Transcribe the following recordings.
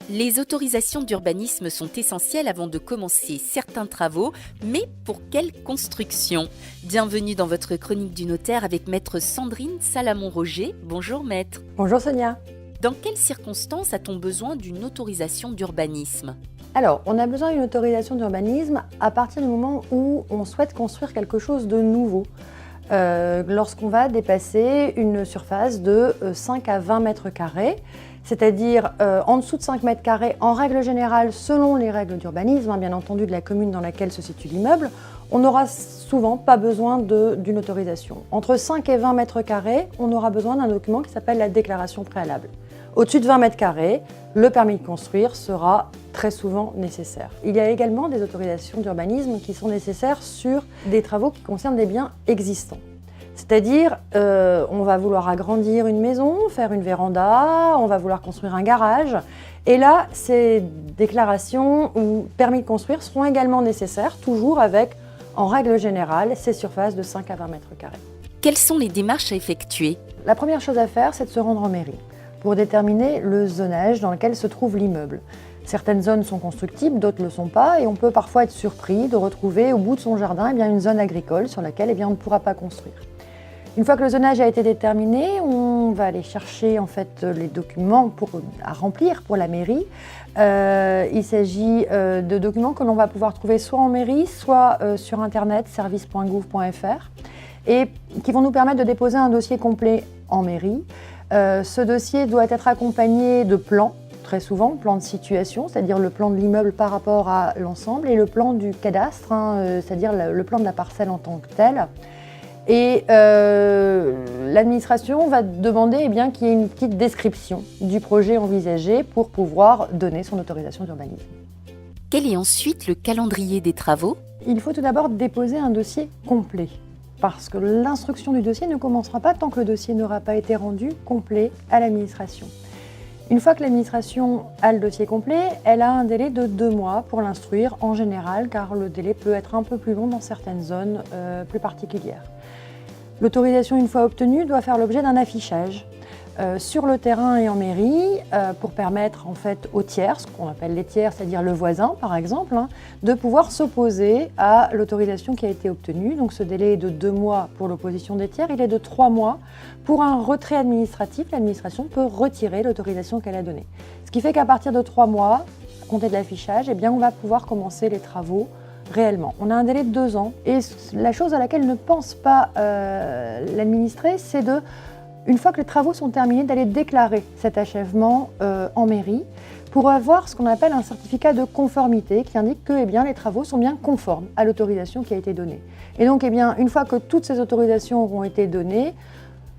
Les autorisations d'urbanisme sont essentielles avant de commencer certains travaux, mais pour quelle construction? Bienvenue dans votre chronique du notaire avec maître Sandrine Salamon-Roger. Bonjour maître. Bonjour Sonia. Dans quelles circonstances a-t-on besoin d'une autorisation d'urbanisme? Alors, on a besoin d'une autorisation d'urbanisme à partir du moment où on souhaite construire quelque chose de nouveau. Lorsqu'on va dépasser une surface de 5 à 20 mètres carrés, c'est-à-dire en dessous de 5 mètres carrés, en règle générale, selon les règles d'urbanisme, bien entendu de la commune dans laquelle se situe l'immeuble, on n'aura souvent pas besoin d'une autorisation. Entre 5 et 20 mètres carrés, on aura besoin d'un document qui s'appelle la déclaration préalable. Au-dessus de 20 mètres carrés, le permis de construire sera très souvent nécessaire. Il y a également des autorisations d'urbanisme qui sont nécessaires sur des travaux qui concernent des biens existants. C'est-à-dire, on va vouloir agrandir une maison, faire une véranda, on va vouloir construire un garage. Et là, ces déclarations ou permis de construire seront également nécessaires, toujours avec, en règle générale, ces surfaces de 5 à 20 mètres carrés. Quelles sont les démarches à effectuer? La première chose à faire, c'est de se rendre en mairie pour déterminer le zonage dans lequel se trouve l'immeuble. Certaines zones sont constructibles, d'autres ne le sont pas, et on peut parfois être surpris de retrouver au bout de son jardin une zone agricole sur laquelle on ne pourra pas construire. Une fois que le zonage a été déterminé, on va aller chercher les documents à remplir pour la mairie. Il s'agit de documents que l'on va pouvoir trouver soit en mairie, soit sur internet, service.gouv.fr, et qui vont nous permettre de déposer un dossier complet en mairie. Ce dossier doit être accompagné de plans, très souvent, plan de situation, c'est-à-dire le plan de l'immeuble par rapport à l'ensemble, et le plan du cadastre, c'est-à-dire le plan de la parcelle en tant que telle. Et l'administration va demander qu'il y ait une petite description du projet envisagé pour pouvoir donner son autorisation d'urbanisme. Quel est ensuite le calendrier des travaux? Il faut tout d'abord déposer un dossier complet, parce que l'instruction du dossier ne commencera pas tant que le dossier n'aura pas été rendu complet à l'administration. Une fois que l'administration a le dossier complet, elle a un délai de 2 mois pour l'instruire en général, car le délai peut être un peu plus long dans certaines zones plus particulières. L'autorisation, une fois obtenue, doit faire l'objet d'un affichage sur le terrain et en mairie pour permettre aux tiers, ce qu'on appelle les tiers, c'est-à-dire le voisin par exemple, de pouvoir s'opposer à l'autorisation qui a été obtenue. Donc ce délai est de 2 mois pour l'opposition des tiers, il est de 3 mois pour un retrait administratif. L'administration peut retirer l'autorisation qu'elle a donnée. Ce qui fait qu'à partir de 3 mois, à compter de l'affichage, on va pouvoir commencer les travaux réellement. On a un délai de 2 ans et la chose à laquelle ne pense pas l'administré, c'est une fois que les travaux sont terminés, d'aller déclarer cet achèvement en mairie pour avoir ce qu'on appelle un certificat de conformité qui indique que les travaux sont bien conformes à l'autorisation qui a été donnée. Et donc, une fois que toutes ces autorisations auront été données,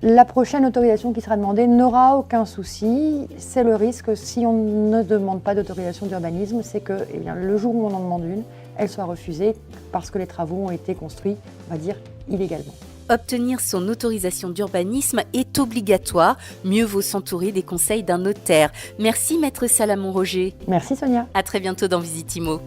la prochaine autorisation qui sera demandée n'aura aucun souci. C'est le risque si on ne demande pas d'autorisation d'urbanisme, c'est que le jour où on en demande une, elle soit refusée parce que les travaux ont été construits, on va dire, illégalement. Obtenir son autorisation d'urbanisme est obligatoire. Mieux vaut s'entourer des conseils d'un notaire. Merci maître Salamon-Roger. Merci Sonia. À très bientôt dans Visitimo.